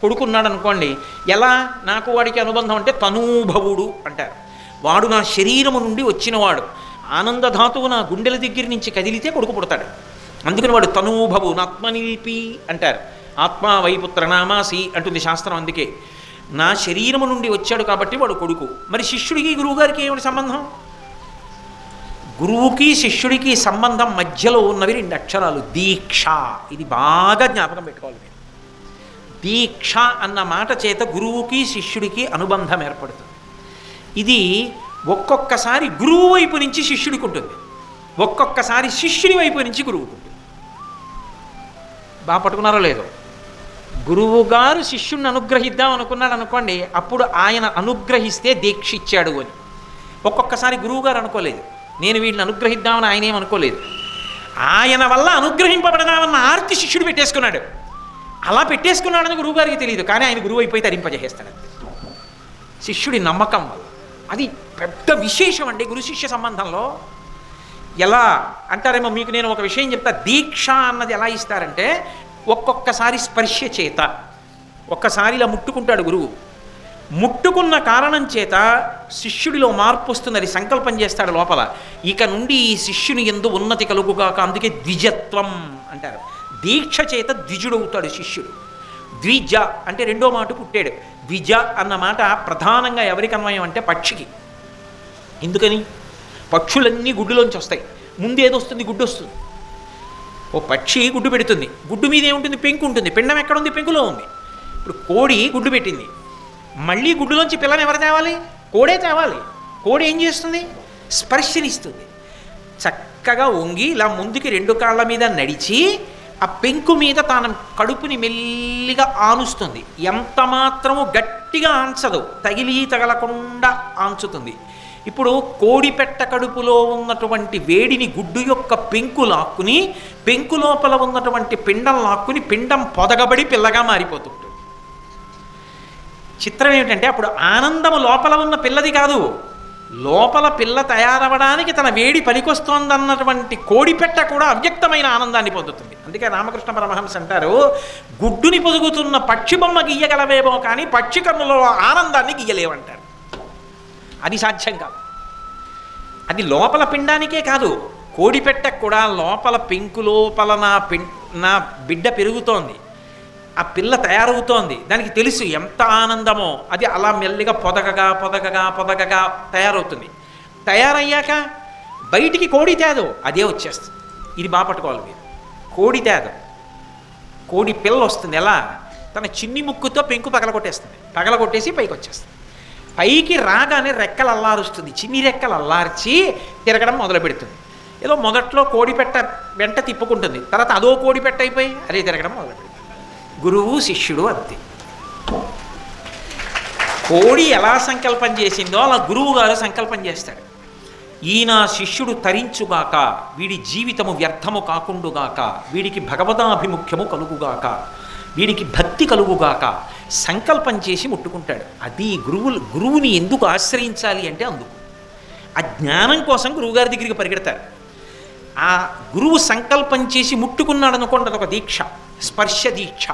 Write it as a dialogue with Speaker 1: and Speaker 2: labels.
Speaker 1: కొడుకున్నాడు అనుకోండి, ఎలా నాకు వాడికి అనుబంధం అంటే తనూభవుడు అంటారు. వాడు నా శరీరము నుండి వచ్చినవాడు, ఆనందధాతువు నా గుండెల దగ్గర నుంచి కదిలితే కొడుకు పుడతాడు. అందుకని వాడు తనూభవు నాత్మనిల్పి అంటారు. ఆత్మా వైపుత్ర నామాసి అంటుంది శాస్త్రం. అందుకే నా శరీరము నుండి వచ్చాడు కాబట్టి వాడు కొడుకు. మరి శిష్యుడికి గురువుగారికి ఏమిటి సంబంధం? గురువుకి శిష్యుడికి సంబంధం మధ్యలో ఉన్నవి 2 అక్షరాలు, దీక్ష. ఇది బాగా జ్ఞాపకం పెట్టుకోవాలి మీరు. దీక్ష అన్న మాట చేత గురువుకి శిష్యుడికి అనుబంధం ఏర్పడుతుంది. ఇది ఒక్కొక్కసారి గురువు వైపు నుంచి శిష్యుడికి ఉంటుంది, ఒక్కొక్కసారి శిష్యుడి వైపు నుంచి గురువుకు ఉంటుంది. బాగా పట్టుకున్నారో లేదో? గురువుగారు శిష్యుడిని అనుగ్రహిద్దాం అనుకున్నాడు అనుకోండి, అప్పుడు ఆయన అనుగ్రహిస్తే దీక్ష ఇచ్చాడు అని. ఒక్కొక్కసారి గురువుగారు అనుకోలేదు, నేను వీడిని అనుగ్రహిద్దామని ఆయన ఏమనుకోలేదు, ఆయన వల్ల అనుగ్రహింపబడదామన్న ఆర్తి శిష్యుడు పెట్టేసుకున్నాడు. అలా పెట్టేసుకున్నాడని గురువుగారికి తెలియదు, కానీ ఆయన గురువు అయిపోయి తరింపజేస్తాడు శిష్యుడి నమ్మకం వల్ల. అది పెద్ద విశేషం అండి గురు శిష్య సంబంధంలో. ఎలా అంటారేమో, మీకు నేను ఒక విషయం చెప్తా. దీక్ష అన్నది ఎలా ఇస్తారంటే, ఒక్కొక్కసారి స్పర్శ చేత, ఒక్కసారి ఇలా ముట్టుకుంటాడు గురువు, ముట్టుకున్న కారణం చేత శిష్యుడిలో మార్పు వస్తుంది, అది సంకల్పం చేస్తాడు లోపల, ఇక నుండి ఈ శిష్యుని యందు ఉన్నతి కలుగుగాక. అందుకే ద్విజత్వం అంటారు. దీక్ష చేత ద్విజుడవుతాడు శిష్యుడు. ద్విజ అంటే రెండో మాట పుట్టాడు. ద్విజ అన్న మాట ప్రధానంగా ఎవరికి అన్వయం అంటే పక్షికి. ఎందుకని? పక్షులన్నీ గుడ్డులోంచి వస్తాయి, ముందు ఏదొస్తుంది? గుడ్డు వస్తుంది. ఓ పక్షి గుడ్డు పెడుతుంది, గుడ్డు మీద ఏముంటుంది? పెంకు ఉంటుంది. పిండం ఎక్కడుంది? పెంకులో ఉంది. ఇప్పుడు కోడి గుడ్డు పెట్టింది, మళ్ళీ గుడ్డులోంచి పిల్లని ఎవరు తేవాలి? కోడే తేవాలి. కోడి ఏం చేస్తుంది? స్పర్శనిస్తుంది. చక్కగా వంగి ఇలా ముందుకి 2 కాళ్ళ మీద నడిచి ఆ పెంకు మీద తన కడుపుని మెల్లిగా ఆనుస్తుంది. ఎంత మాత్రము గట్టిగా ఆంచదు, తగిలి తగలకుండా ఆంచుతుంది. ఇప్పుడు కోడిపెట్ట కడుపులో ఉన్నటువంటి వేడిని గుడ్డు యొక్క పెంకు లాక్కుని, పెంకు లోపల ఉన్నటువంటి పిండం లాక్కుని, పిండం పొదగబడి పిల్లగా మారిపోతుంది. చిత్రం ఏమిటంటే, అప్పుడు ఆనందము లోపల ఉన్న పిల్లది కాదు, లోపల పిల్ల తయారవడానికి తన వేడి పనికొస్తోందన్నటువంటి కోడిపెట్ట కూడా అవ్యక్తమైన ఆనందాన్ని పొందుతుంది. అందుకే రామకృష్ణ పరమహంస అంటారు, గుడ్డుని పొదుగుతున్న పక్షి బొమ్మ గీయగలవేమో కానీ పక్షి కన్నులో ఆనందాన్ని గీయలేవంటారు. అది సాధ్యం కాదు. అది లోపల పిండానికే కాదు, కోడిపెట్టకు కూడా లోపల పెంకు లోపల నా బిడ్డ పెరుగుతోంది, ఆ పిల్ల తయారవుతోంది, దానికి తెలుసు ఎంత ఆనందమో. అది అలా మెల్లిగా పొదగగా పొదగగా పొదగగా తయారవుతుంది. తయారయ్యాక బయటికి కోడి తేదో అదే వచ్చేస్తుంది. ఇది బాగా పట్టుకోవాలి మీరు. కోడి తేదో, కోడి పిల్ల వస్తుంది. ఎలా? తన చిన్ని ముక్కుతో పెంకు పగలగొట్టేస్తుంది, పగలగొట్టేసి పైకి వచ్చేస్తుంది. పైకి రాగానే రెక్కలు అల్లారుస్తుంది, చిన్ని రెక్కలు అల్లార్చి తిరగడం మొదలు పెడుతుంది. ఏదో మొదట్లో కోడిపెట్ట వెంట తిప్పుకుంటుంది, తర్వాత అదో కోడిపెట్ట అయిపోయి అదే తిరగడం మొదలు పెడుతుంది. గురువు శిష్యుడు అంతే. కోడి ఎలా సంకల్పం చేసిందో అలా గురువు గారు సంకల్పం చేస్తాడు. ఈయన శిష్యుడు తరించుగాక, వీడి జీవితము వ్యర్థము కాకుండుగాక, వీడికి భగవదాభిముఖ్యము కలుగుగాక, వీడికి భక్తి కలుగుగాక సంకల్పం చేసి ముట్టుకుంటాడు. అది గురువుని ఎందుకు ఆశ్రయించాలి అంటే అందుకు. ఆ జ్ఞానం కోసం గురువుగారి దగ్గరికి పరిగెడతారు. ఆ గురువు సంకల్పం చేసి ముట్టుకున్నాడు అనుకోండి, అదొక దీక్ష, స్పర్శ దీక్ష.